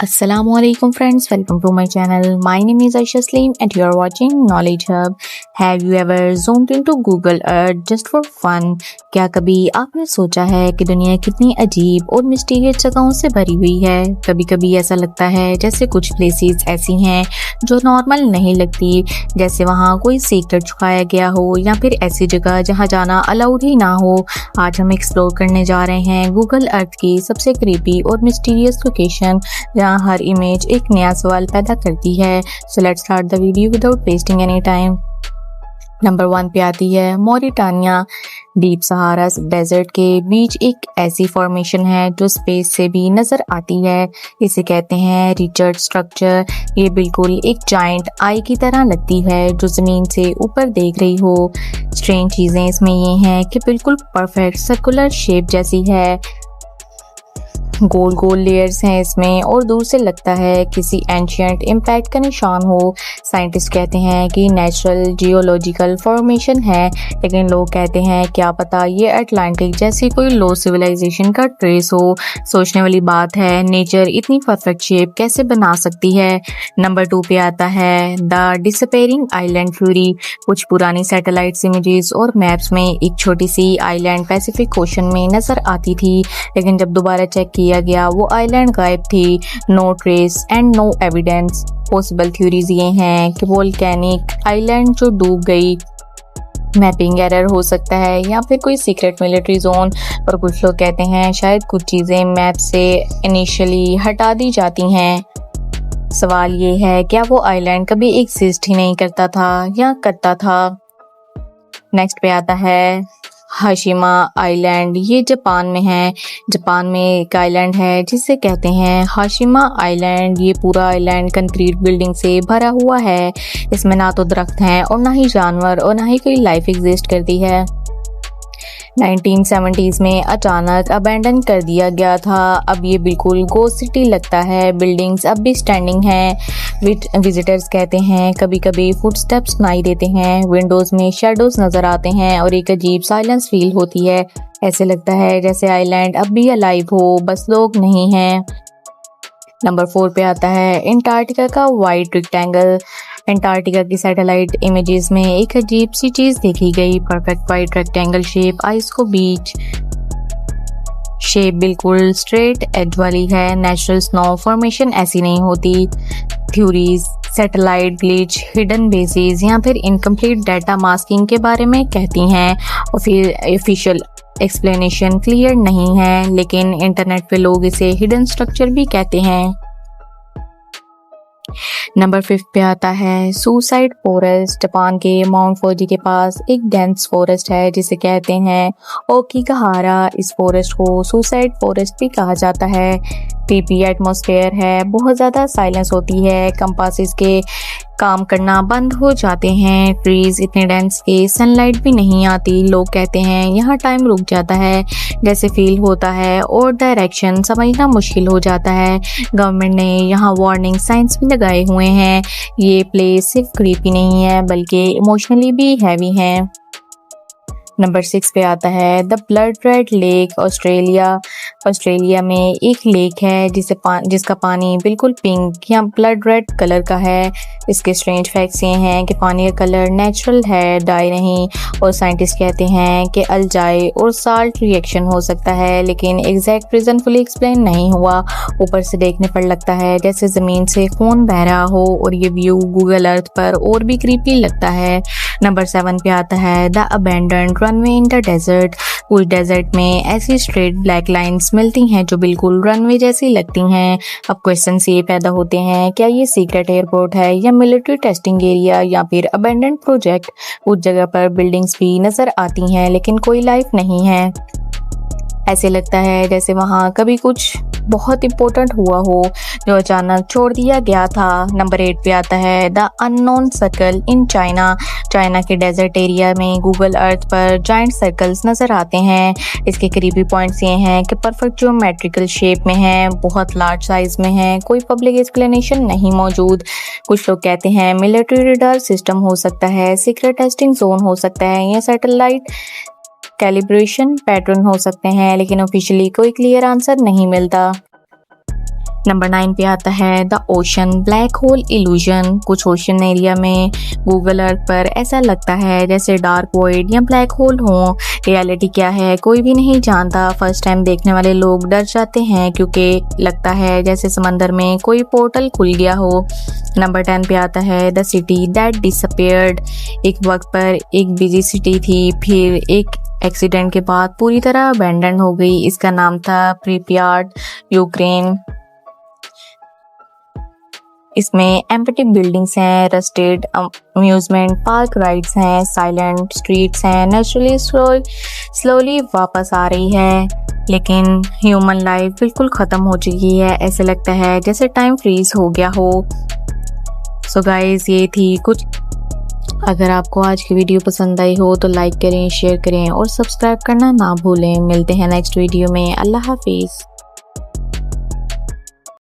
Assalamualaikum friends, welcome to my channel. My name is Aisha Slim and you are watching Knowledge Hub. Have you ever zoomed into Google Earth just for fun? क्या कभी आपने सोचा है कि दुनिया कितनी अजीब और मिस्टीरियस जगहों से भरी हुई है? कभी कभी ऐसा लगता है जैसे कुछ प्लेसेस ऐसी हैं जो नॉर्मल नहीं लगती, जैसे वहाँ कोई सीक्रेट छुपाया गया हो या फिर ऐसी जगह जहाँ जाना अलाउड ही ना हो। आज हम एक्सप्लोर करने जा रहे हैं गूगल अर्थ की सबसे क्रीपी और मिस्टीरियस लोकेशन जहाँ हर इमेज एक नया सवाल पैदा करती है। So let's start the video without wasting any time. Number 1 पे आती है मॉरिटानिया। डीप सहारा डेजर्ट के बीच एक ऐसी फॉर्मेशन है जो स्पेस से भी नजर आती है। इसे कहते हैं रिचर्ड स्ट्रक्चर। ये बिल्कुल एक जायंट आई की तरह लगती है जो जमीन से ऊपर देख रही हो। स्ट्रेंज चीजें इसमें ये हैं कि बिल्कुल परफेक्ट सर्कुलर शेप जैसी है, गोल गोल लेयर्स हैं इसमें और दूर से लगता है किसी एंशिएंट इम्पैक्ट का निशान हो। साइंटिस्ट कहते हैं कि नेचुरल जियोलॉजिकल फॉर्मेशन है, लेकिन लोग कहते हैं क्या पता ये अटलांटिक जैसी कोई लो सिविलाइजेशन का ट्रेस हो। सोचने वाली बात है, नेचर इतनी परफेक्ट शेप कैसे बना सकती है। नंबर 2 पे आता है द डिसअपेयरिंग आइलैंड फ्यूरी। कुछ पुरानी सैटेलाइट इमेजेस और मैप्स में एक छोटी सी आइलैंड पैसिफिक ओशन में नजर आती थी, लेकिन जब दोबारा चेक किया गया वो आइलैंड गायब थी। No trace and no evidence. Possible theories ये हैं कि वोल्केनिक आइलैंड जो डूब गई, मैपिंग एरर हो सकता है या फिर कोई सीक्रेट मिलिट्री जोन। और कुछ लोग कहते हैं शायद कुछ चीजें मैप से इनिशियली हटा दी जाती हैं। सवाल ये है क्या वो आइलैंड कभी एग्जिस्ट ही नहीं करता था या करता था। नेक्स्ट पे आता है हाशिमा आइलैंड। ये जापान में है। जापान में एक आइलैंड है जिसे कहते हैं हाशिमा आइलैंड। ये पूरा आइलैंड कंक्रीट बिल्डिंग से भरा हुआ है। इसमें ना तो दरख्त हैं और ना ही जानवर और ना ही कोई लाइफ एग्जिस्ट करती है। 1970s में अचानक अबैंडन कर दिया गया था। अब ये बिल्कुल गोस्ट सिटी लगता है। बिल्डिंग्स अब भी स्टैंडिंग हैं। विजिटर्स कहते हैं कभी कभी फुटस्टेप्स सुनाई देते हैं, विंडोज में शैडोज नजर आते हैं और एक अजीब साइलेंस फील होती है। ऐसे लगता है जैसे आइलैंड अब भी अलाइव हो, बस लोग नहीं हैं। नंबर 4 पे आता है एंटार्क्टिका का वाइट रेक्टेंगल। एंटार्क्टिका की सैटेलाइट इमेजेस में एक अजीब सी चीज देखी गई, perfect white rectangle shape. Ice को बीच शेप बिल्कुल स्ट्रेट एज वाली है। नेचुरल स्नो फॉर्मेशन ऐसी नहीं होती। Theories satellite glitch, hidden basis या फिर इनकम्प्लीट डाटा मास्किंग के बारे में कहती हैं और फिर ऑफिशियल एक्सप्लेनेशन क्लियर नहीं है, लेकिन इंटरनेट पे लोग इसे हिडन स्ट्रक्चर भी कहते हैं। नंबर 5 पे आता है सुसाइड फॉरेस्ट। जापान के माउंट फूजी के पास एक डेंस फॉरेस्ट है जिसे कहते हैं ओकिगाहारा। इस फॉरेस्ट को सुसाइड फॉरेस्ट भी कहा जाता है। क्रीपी एटमॉस्फेयर है, बहुत ज़्यादा साइलेंस होती है, कंपासेस के काम करना बंद हो जाते हैं, ट्रीज इतने डेंस के सनलाइट भी नहीं आती। लोग कहते हैं यहाँ टाइम रुक जाता है जैसे फील होता है और डायरेक्शन समझना मुश्किल हो जाता है। गवर्नमेंट ने यहाँ वार्निंग साइंस भी लगाए हुए हैं। ये प्लेस सिर्फ क्रीपी नहीं है बल्कि इमोशनली भी हैवी है। नंबर 6 पे आता है the blood red lake Australia. Australia में एक लेक है जिसका पानी बिल्कुल पिंक या ब्लड रेड कलर का है। इसके स्ट्रेंज फैक्ट्स ये हैं कि पानी का कलर नेचुरल है, डाई नहीं। और साइंटिस्ट कहते हैं कि अल्जाई और साल्ट रिएक्शन हो सकता है, लेकिन एग्जैक्ट रीजन फुली एक्सप्लेन नहीं हुआ। ऊपर से देखने पर लगता है जैसे जमीन से खून बह रहा हो और ये व्यू गूगल अर्थ पर और भी क्रीपी लगता है। नंबर 7 पे आता है the abandoned runway in the desert. उस डेजर्ट में ऐसी स्ट्रेट ब्लैक लाइंस मिलती हैं जो बिल्कुल रनवे जैसी लगती हैं। अब क्वेश्चन ये पैदा होते हैं क्या ये सीक्रेट एयरपोर्ट है या मिलिट्री टेस्टिंग एरिया या फिर अबैंडन्ड प्रोजेक्ट। उस जगह पर बिल्डिंग्स भी नजर आती हैं लेकिन कोई लाइफ नहीं है। ऐसे लगता है जैसे वहाँ कभी कुछ बहुत इंपॉर्टेंट हुआ हो जो अचानक छोड़ दिया गया था। नंबर 8 पे आता है the unknown circle in China. China के डेजर्ट एरिया में गूगल अर्थ पर जाइंट सर्कल्स नजर आते हैं। इसके करीबी पॉइंट्स ये हैं कि परफेक्ट ज्योमेट्रिकल शेप में है, बहुत लार्ज साइज में है, कोई पब्लिक एक्सप्लेनेशन नहीं मौजूद। कुछ लोग कहते हैं मिलिट्री रडार सिस्टम हो सकता है, सीक्रेट टेस्टिंग जोन हो सकता है या सैटेलाइट कैलिब्रेशन पैटर्न हो सकते हैं, लेकिन ऑफिशियली कोई क्लियर आंसर नहीं मिलता। नंबर 9 पे आता है the ocean black hole illusion. कुछ ओशन एरिया में गूगल अर्थ पर ऐसा लगता है जैसे डार्क वॉइड या ब्लैक होल हो। रियलिटी क्या है कोई भी नहीं जानता। फर्स्ट टाइम देखने वाले लोग डर जाते हैं क्योंकि लगता है जैसे समंदर में कोई पोर्टल खुल गया हो। नंबर 10 पे आता है द सिटी दैट डिसअपीयर्ड। एक वक्त पर एक बिजी सिटी थी, फिर एक एक्सीडेंट के बाद पूरी तरह अबैंडन हो गई। इसका नाम था प्रिपियाट, यूक्रेन। इसमें एम्प्टी बिल्डिंग्स हैं, रस्टेड अम्यूजमेंट पार्क राइड्स हैं, साइलेंट स्ट्रीट्स हैं। नेचुरली स्लोली वापस आ रही है, लेकिन ह्यूमन लाइफ बिल्कुल ख़त्म हो चुकी है। ऐसे लगता है जैसे टाइम फ्रीज हो गया हो। सो गाइस, ये थी कुछ। अगर आपको आज की वीडियो पसंद आई हो तो लाइक करें, शेयर करें और सब्सक्राइब करना ना भूलें। मिलते हैं नेक्स्ट वीडियो में। अल्लाह हाफिज़।